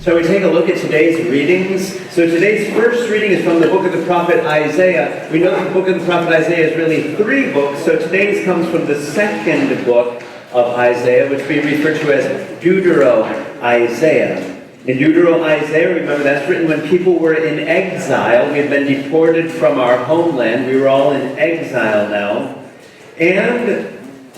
Shall we take a look at today's readings? So today's first reading is from the book of the prophet Isaiah. We know that the book of the prophet Isaiah is really 3 books, so today's comes from the second book of Isaiah, which we refer to as Deutero-Isaiah. In Deutero-Isaiah, remember, that's written when people were in exile. We had been deported from our homeland. We were all in exile now. And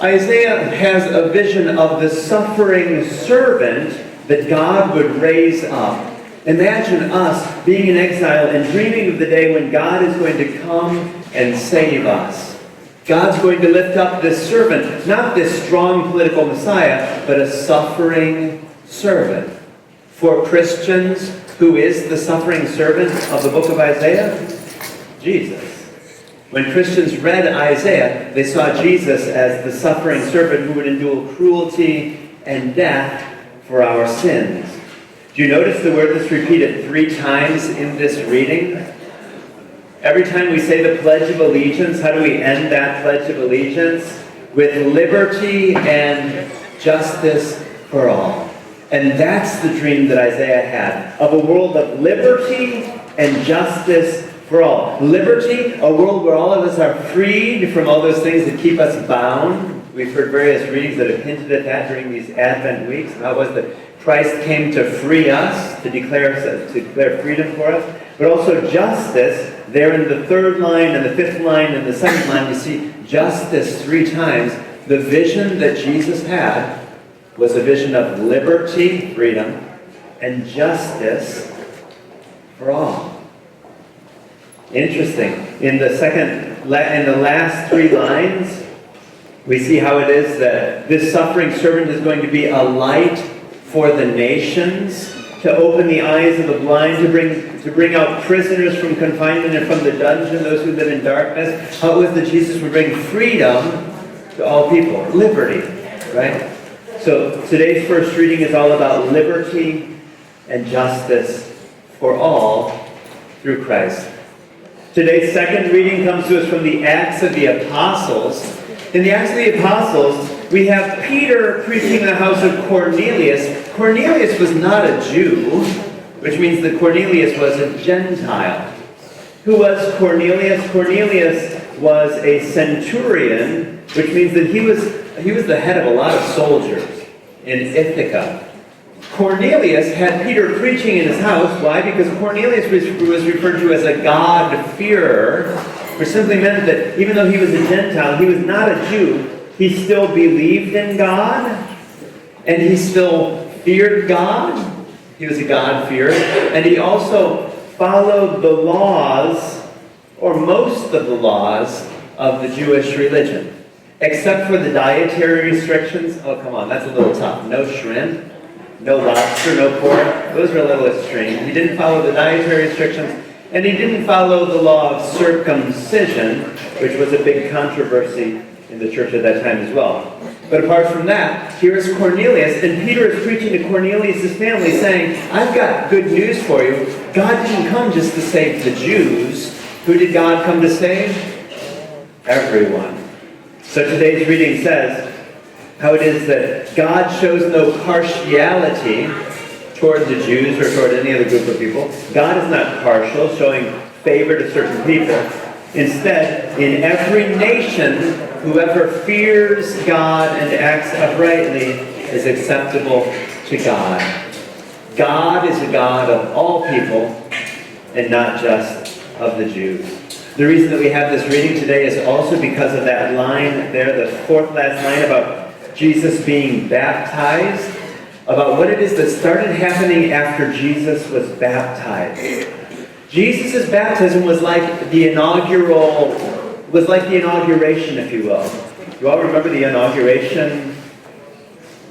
Isaiah has a vision of the suffering servant that God would raise up. Imagine us being in exile and dreaming of the day when God is going to come and save us. God's going to lift up this servant, not this strong political Messiah, but a suffering servant. For Christians, who is the suffering servant of the book of Isaiah? Jesus. When Christians read Isaiah, they saw Jesus as the suffering servant who would endure cruelty and death for our sins. Do you notice the word that's repeated 3 times in this reading? Every time we say the Pledge of Allegiance, how do we end that Pledge of Allegiance? With liberty and justice for all. And that's the dream that Isaiah had, of a world of liberty and justice for all. Liberty, a world where all of us are freed from all those things that keep us bound. We've heard various readings that have hinted at that during these Advent weeks. How it was that Christ came to free us, to declare freedom for us. But also justice. There in the 3rd line and the 5th line and the 2nd line, we see justice 3 times. The vision that Jesus had was a vision of liberty, freedom, and justice for all. Interesting. In the last 3 lines, we see how it is that this suffering servant is going to be a light for the nations, to open the eyes of the blind, to bring out prisoners from confinement and from the dungeon, those who live in darkness. How it was that Jesus would bring freedom to all people, liberty, right? So today's first reading is all about liberty and justice for all through Christ. Today's second reading comes to us from the Acts of the Apostles. In the Acts of the Apostles, we have Peter preaching in the house of Cornelius. Cornelius was not a Jew, which means that Cornelius was a Gentile. Who was Cornelius? Cornelius was a centurion, which means that he was the head of a lot of soldiers in Ithaca. Cornelius had Peter preaching in his house. Why? Because Cornelius was referred to as a God-fearer, which simply meant that even though he was a Gentile, he was not a Jew, he still believed in God, and he still feared God. He was a God-fearer. And he also followed the laws, or most of the laws, of the Jewish religion. Except for the dietary restrictions. Oh, come on, that's a little tough. No shrimp, no lobster, no pork. Those are a little extreme. He didn't follow the dietary restrictions, and he didn't follow the law of circumcision, which was a big controversy in the church at that time as well. But apart from that, here is Cornelius, and Peter is preaching to Cornelius' family saying, I've got good news for you. God didn't come just to save the Jews. Who did God come to save? Everyone. So today's reading says how it is that God shows no partiality toward the Jews or toward any other group of people. God is not partial, showing favor to certain people. Instead, in every nation, whoever fears God and acts uprightly is acceptable to God. God is a God of all people and not just of the Jews. The reason that we have this reading today is also because of that line there, the 4th last line about Jesus being baptized, about what it is that started happening after Jesus was baptized. Jesus' baptism was like the inauguration, if you will. You all remember the inauguration?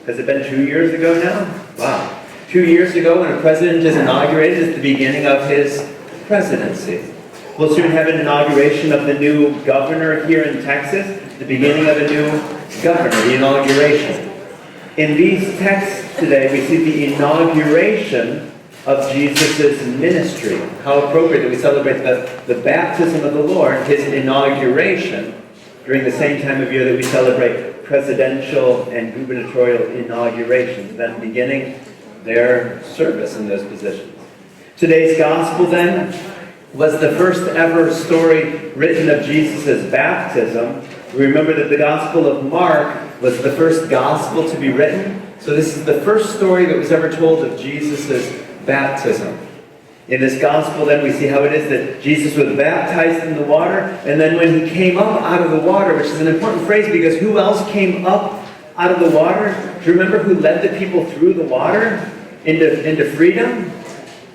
Has it been 2 years ago now? Wow. 2 years ago when a president is inaugurated, it's the beginning of his presidency. We'll soon have an inauguration of the new governor here in Texas, the beginning of a new governor, the inauguration. In these texts today, we see the inauguration of Jesus' ministry. How appropriate that we celebrate the baptism of the Lord, his inauguration, during the same time of year that we celebrate presidential and gubernatorial inaugurations. Then beginning their service in those positions. Today's gospel then was the first ever story written of Jesus' baptism. Remember that the Gospel of Mark was the first gospel to be written. So this is the first story that was ever told of Jesus' baptism. In this gospel then we see how it is that Jesus was baptized in the water, and then when he came up out of the water, which is an important phrase because who else came up out of the water? Do you remember who led the people through the water into freedom?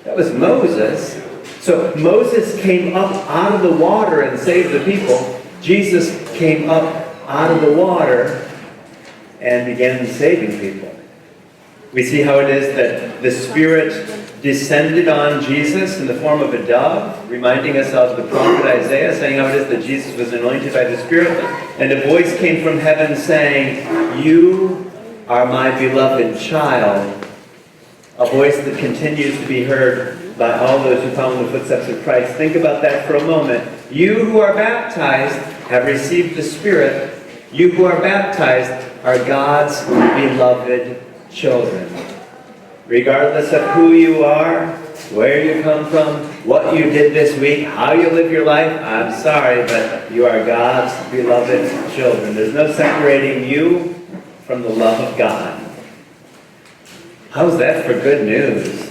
That was Moses. So Moses came up out of the water and saved the people. Jesus came up out of the water and began saving people. We see how it is that the Spirit descended on Jesus in the form of a dove, reminding us of the prophet Isaiah, saying how it is that Jesus was anointed by the Spirit. And a voice came from heaven saying, "You are my beloved child." A voice that continues to be heard by all those who follow in the footsteps of Christ. Think about that for a moment. You who are baptized have received the Spirit. You who are baptized are God's beloved children. Regardless of who you are, where you come from, what you did this week, how you live your life, I'm sorry, but you are God's beloved children. There's no separating you from the love of God. How's that for good news?